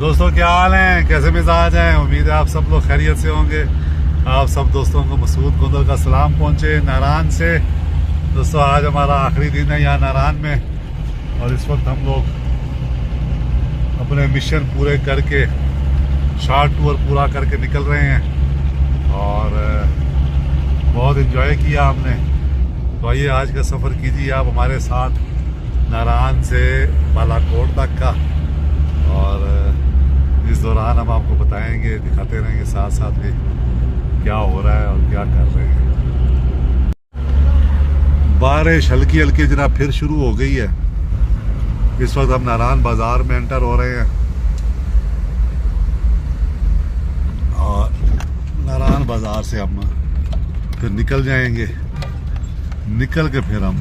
दोस्तों क्या हाल है, कैसे मिजाज हैं। उम्मीद है आप सब लोग खैरियत से होंगे। आप सब दोस्तों को मसूद गुंदल का सलाम पहुंचे नारायण से। दोस्तों आज हमारा आखिरी दिन है यहाँ नारायण में और इस वक्त हम लोग अपने मिशन पूरे करके शॉर्ट टूर पूरा करके निकल रहे हैं और बहुत एंजॉय किया हमने। तो आइए आज का सफ़र कीजिए आप हमारे साथ नारायण से बालाकोट तक का, और इस दौरान हम आपको बताएंगे, दिखाते रहेंगे साथ साथ भी क्या हो रहा है और क्या कर रहे हैं। बारिश हल्की हल्की जनाब फिर शुरू हो गई है। इस वक्त हम नारायण बाजार में एंटर हो रहे हैं और नारायण बाजार से हम फिर निकल जाएंगे। निकल के फिर हम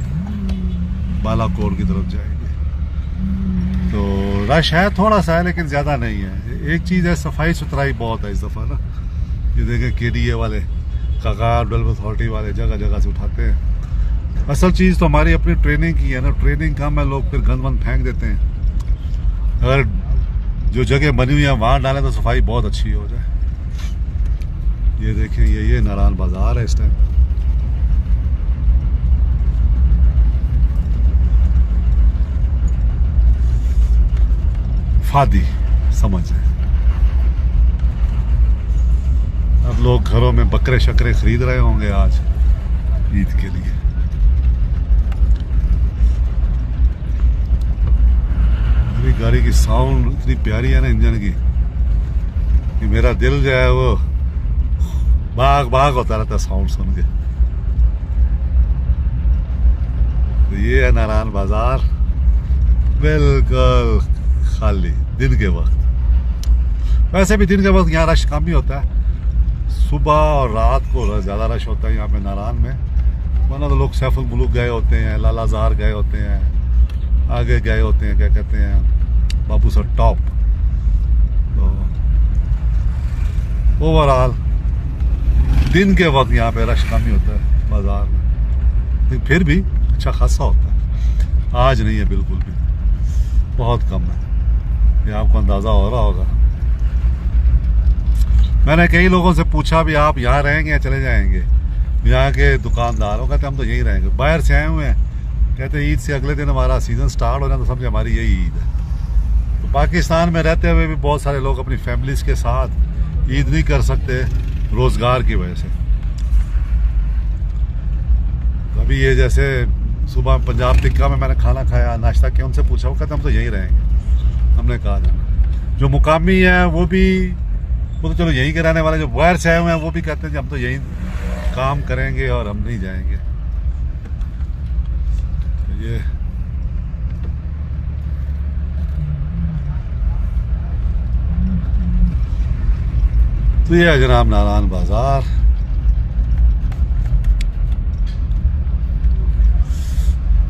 बालाकोट की तरफ जाएंगे। तो रश है थोड़ा सा है लेकिन ज़्यादा नहीं है। एक चीज़ है, सफाई सुथराई बहुत है इस दफ़ा ना। ये देखें KDA वाले, काकार डेवलपमेंट अथॉरिटी वाले जगह जगह से उठाते हैं। असल चीज़ तो हमारी अपनी ट्रेनिंग की है ना। ट्रेनिंग कम है, लोग फिर गंद वंद फेंक देते हैं। अगर जो जगह बनी हुई है वहाँ डालें तो सफाई बहुत अच्छी हो जाए। ये देखें, ये नारायण बाजार है इस टाइम। फादी समझ है। अब लोग घरों में बकरे शकरे खरीद रहे होंगे आज ईद के लिए। मेरी गाड़ी की साउंड इतनी प्यारी है ना इंजन की कि मेरा दिल जो है वो भाग भाग होता रहता है साउंड सुन के। तो ये है नारायण बाजार, बिल्कुल खाली दिन के वक्त। वैसे भी दिन के वक्त यहाँ रश कम ही होता है। सुबह और रात को ज़्यादा रश होता है यहाँ पे नारायण में। वरना तो लोग सैफुल मुलूक गए होते हैं, लालाजार गए होते हैं, आगे गए होते हैं, क्या कहते हैं, बाबू सर टॉप। तो ओवरऑल दिन के वक्त यहाँ पे रश कम ही होता है बाजार में, लेकिन फिर भी अच्छा खासा होता है। आज नहीं है बिल्कुल भी, बहुत कम है। ये आपको अंदाज़ा हो रहा होगा। मैंने कई लोगों से पूछा भी आप यहाँ रहेंगे या चले जाएंगे। यहाँ के दुकानदारों कहते हम तो यहीं रहेंगे। बाहर से आए हुए हैं, कहते ईद से अगले दिन हमारा सीज़न स्टार्ट हो जाए तो समझे हमारी यही ईद है। तो पाकिस्तान में रहते हुए भी बहुत सारे लोग अपनी फैमिलीज़ के साथ ईद नहीं कर सकते रोज़गार की वजह से। तो अभी ये जैसे सुबह पंजाब टिक्का में मैंने खाना खाया, नाश्ता किया, उनसे पूछा, वो कहते हम तो यहीं रहेंगे। हमने कहा जाना जो मुकामी है वो तो चलो यहीं के रहने वाले, जो बाहर से आए हुए हैं वो भी कहते हैं कि हम तो यहीं काम करेंगे और हम नहीं जाएंगे। तो ये है जनाब नारायण बाजार।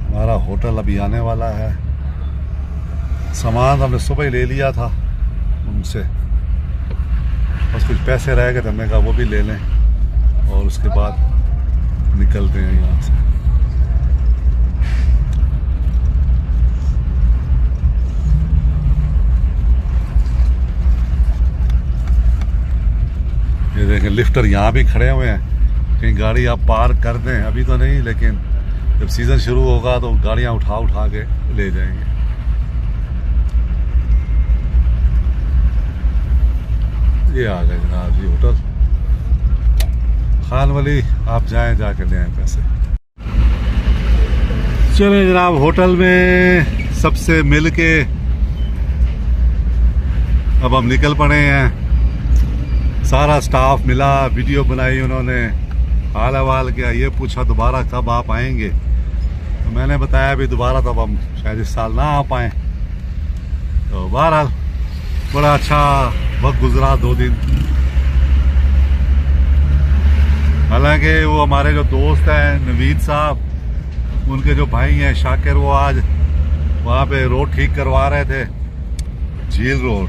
हमारा होटल अभी आने वाला है। सामान हमने सुबह ही ले लिया था उनसे, बस कुछ पैसे रह गए थे। हमने कहा वो भी ले लें और उसके बाद निकलते हैं यहाँ से। ये देखें लिफ्टर यहाँ भी खड़े हुए हैं, कहीं गाड़ी आप पार्क कर दें। अभी तो नहीं, लेकिन जब सीज़न शुरू होगा तो गाड़ियाँ उठा उठा के ले जाएंगे। ये आ गए जनाब जी होटल खान वली। आप जाएं, जाके ले आए पैसे। चले जनाब होटल में सबसे मिल के अब हम निकल पड़े हैं। सारा स्टाफ मिला, वीडियो बनाई उन्होंने, हाल अहवाल किया, ये पूछा दोबारा कब आप आएंगे। तो मैंने बताया भी दोबारा तो अब हम शायद इस साल ना आ पाएँ। तो बहरहाल बड़ा अच्छा वक्त गुजरा 2 दिन। हालांकि वो हमारे जो दोस्त हैं नवीद साहब, उनके जो भाई हैं शाकिर, वो आज वहाँ पे रोड ठीक करवा रहे थे, झील रोड।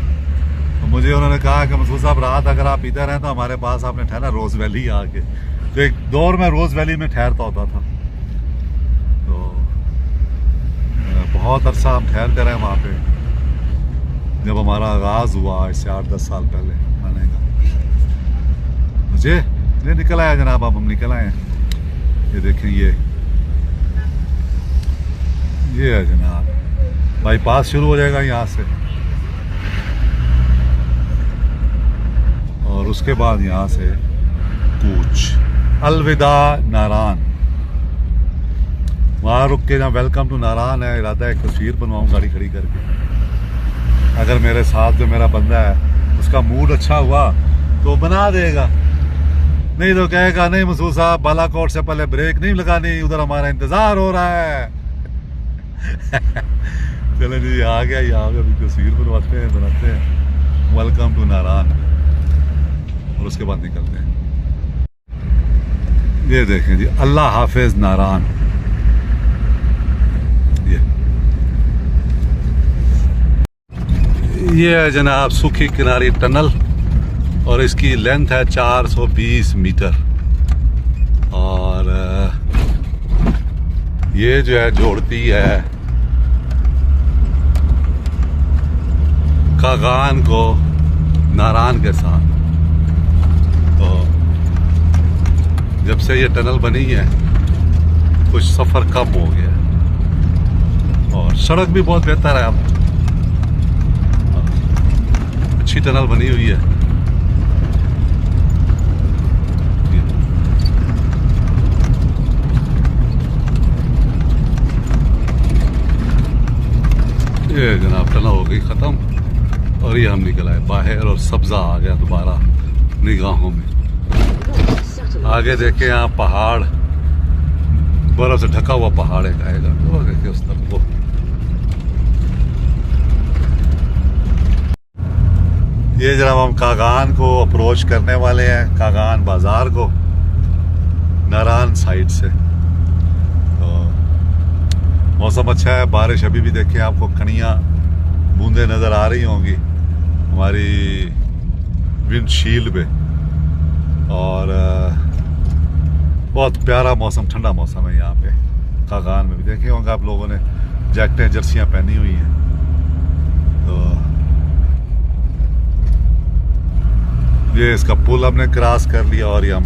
तो मुझे उन्होंने कहा कि मसूद साहब रात अगर आप इधर हैं तो हमारे पास आपने ठहरा रोज़ वैली आके। तो एक दौर में रोज़ वैली में ठहरता होता था, तो बहुत अरसा हम ठहरते रहे वहाँ पे। जब हमारा आगाज़ हुआ इससे 8-10 साल पहले आने का। मुझे ये निकल आया जनाब, अब हम निकल आए हैं। ये देखें, ये है जनाब, बाईपास शुरू हो जाएगा यहाँ से और उसके बाद यहाँ से कूच। अलविदा नारान, वहाँ रुक के जहाँ वेलकम टू नारान है, इरादा एक तस्वीर बनवाऊँ गाड़ी खड़ी करके। अगर मेरे साथ जो मेरा बंदा है उसका मूड अच्छा हुआ तो बना देगा, नहीं तो कहेगा नहीं मसूद साहब बालाकोट से पहले ब्रेक नहीं लगानी, उधर हमारा इंतजार हो रहा है। चलो जी, आ गया यहाँ पे, अभी तस्वीर बनवाते हैं, बनाते हैं वेलकम टू नारान और उसके बाद निकलते हैं। ये देखें जी, अल्लाह हाफिज नारान। ये है जनाब सूखी किनारी टनल और इसकी लेंथ है 420 मीटर और ये जो है जोड़ती है कागान को नारान के साथ। तो जब से ये टनल बनी है कुछ सफ़र कम हो गया और सड़क भी बहुत बेहतर है, अब अच्छी टनल बनी हुई है। ये जनाब टनल हो गई ख़त्म और ये हम निकल आए बाहर और सब्ज़ा आ गया दोबारा निगाहों में। आगे देखे यहाँ पहाड़, बर्फ से ढका हुआ पहाड़ एक आएगा, वो देखे उस तरफ को। ये जनाब हम कागान को अप्रोच करने वाले हैं, कागान बाज़ार को नारान साइड से। तो मौसम अच्छा है, बारिश अभी भी देखें आपको कणियाँ बूंदें नज़र आ रही होंगी हमारी विंडशील्ड पे और बहुत प्यारा मौसम, ठंडा मौसम है यहाँ पे कागान में भी। देखे होंगे आप लोगों ने जैकेटें जर्सियाँ पहनी हुई हैं। तो ये इसका पुल हमने क्रॉस कर लिया और ये हम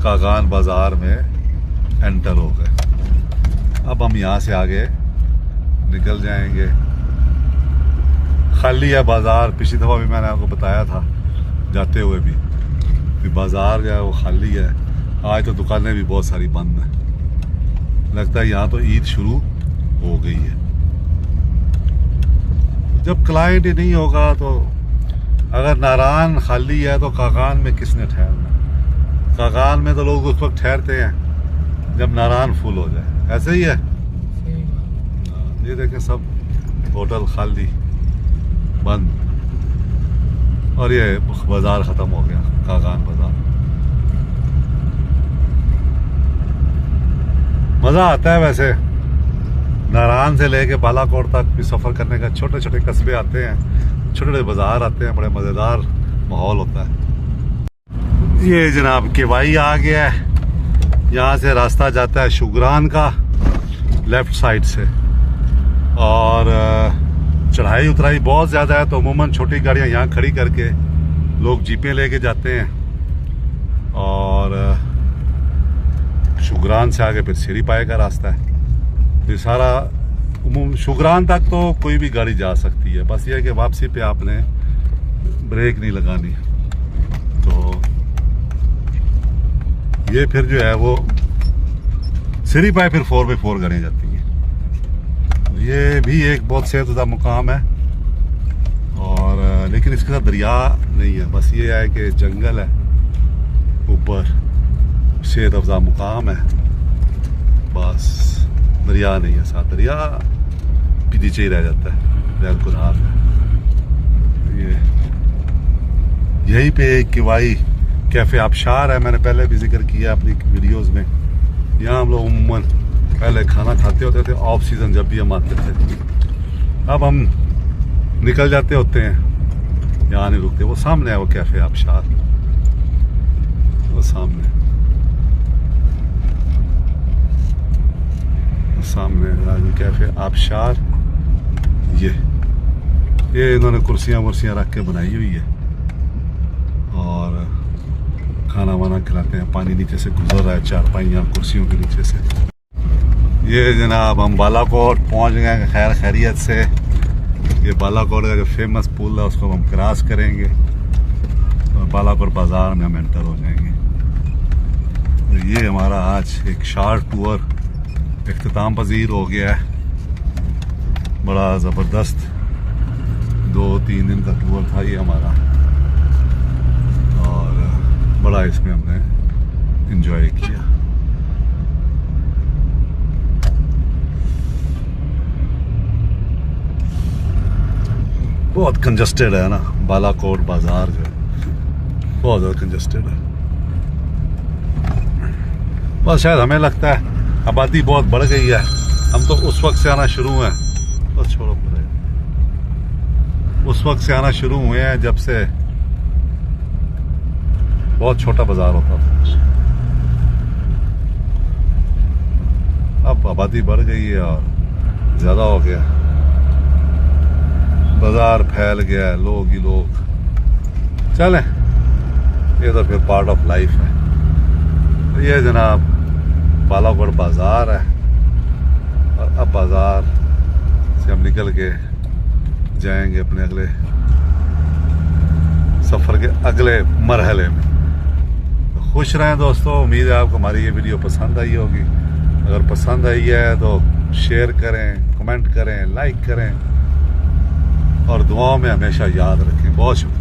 कागान बाज़ार में एंटर हो गए। अब हम यहाँ से आगे निकल जाएंगे। खाली है बाज़ार, पिछली दफ़ा भी मैंने आपको बताया था जाते हुए भी कि बाज़ार जो है वो खाली है। आज तो दुकानें भी बहुत सारी बंद हैं, लगता है यहाँ तो ईद शुरू हो गई है। जब क्लाइंट ही नहीं होगा तो अगर नारान खाली है तो कागान में किसने ठहरना। कागान में तो लोग उस वक्त ठहरते हैं जब नारान फुल हो जाए, ऐसे ही है। ये देखें सब होटल खाली बंद और ये बाज़ार ख़त्म हो गया, कागान बाज़ार। मज़ा आता है वैसे नारान से लेके बालाकोट तक भी सफ़र करने का। छोटे छोटे कस्बे आते हैं, छोटे छोटे बाज़ार आते हैं, बड़े मज़ेदार माहौल होता है। ये जनाब केवाई आ गया है, यहाँ से रास्ता जाता है शुगरान का लेफ़्ट साइड से और चढ़ाई उतराई बहुत ज़्यादा है तो अमूमन छोटी गाड़ियाँ यहाँ खड़ी करके लोग जीपें लेके जाते हैं और शुगरान से आगे फिर सीरी पाए का रास्ता है। ये सारा शुगरान तक तो कोई भी गाड़ी जा सकती है, बस ये है कि वापसी पे आपने ब्रेक नहीं लगानी। तो ये फिर जो है वो सीरी पाए फिर 4x4 गाड़ियाँ जाती हैं। तो ये भी एक बहुत सेहतुदा मुकाम है और लेकिन इसके साथ दरिया नहीं है, बस ये है कि जंगल है ऊपर, सेहत अफजा मुकाम है, बस दरिया नहीं है साथ। दरिया भी नीचे ही रह जाता है बैलकुनार में। ये यहीं पे किवाई कैफ़े आबशार है, मैंने पहले भी जिक्र किया अपनी वीडियोस में। यहाँ हम लोग उम्मन पहले खाना खाते होते थे ऑफ सीज़न जब भी हम आते थे। अब हम निकल जाते होते हैं, यहाँ नहीं रुकते। वो सामने है वो कैफ़े आबशार, वो सामने सामने राजू कैफ़े आबशार। ये ये इन्होंने कुर्सियाँ वुर्सियाँ रख के बनाई हुई है और खाना वाना खिलाते हैं। पानी नीचे से गुजर रहा है चारपाइयाँ कुर्सियों के नीचे से। ये जनाब हम बालाकोट पहुंच गए हैं खैर खैरियत से। ये बालाकोट का जो फेमस पुल है उसको हम क्रॉस करेंगे तो बालाकोट बाज़ार में हम एंटर हो जाएंगे। तो ये हमारा आज एक शॉर्ट टूर इख्तिताम पजीर हो गया है। बड़ा ज़बरदस्त 2-3 दिन का टूर था ये हमारा और बड़ा इसमें हमने एंजॉय किया। बहुत कंजस्टेड है ना बालाकोट बाज़ार जो है, बहुत ज़्यादा कंजस्टेड है। बस शायद हमें लगता है आबादी बहुत बढ़ गई है। हम तो उस वक्त से आना शुरू हैं, बस छोड़ो पूरे, उस वक्त से आना शुरू हुए हैं जब से बहुत छोटा बाज़ार होता था। अब आबादी बढ़ गई है और ज़्यादा हो गया, बाजार फैल गया है, लोग ही लोग। चलें, ये तो फिर पार्ट ऑफ लाइफ है। ये जनाब बालाकोट बाज़ार है और अब बाज़ार से हम निकल के जाएंगे अपने अगले सफ़र के अगले मरहले में। तो खुश रहें दोस्तों। उम्मीद है आपको हमारी ये वीडियो पसंद आई होगी। अगर पसंद आई है तो शेयर करें, कमेंट करें, लाइक करें और दुआओं में हमेशा याद रखें। बहुत शुक्रिया।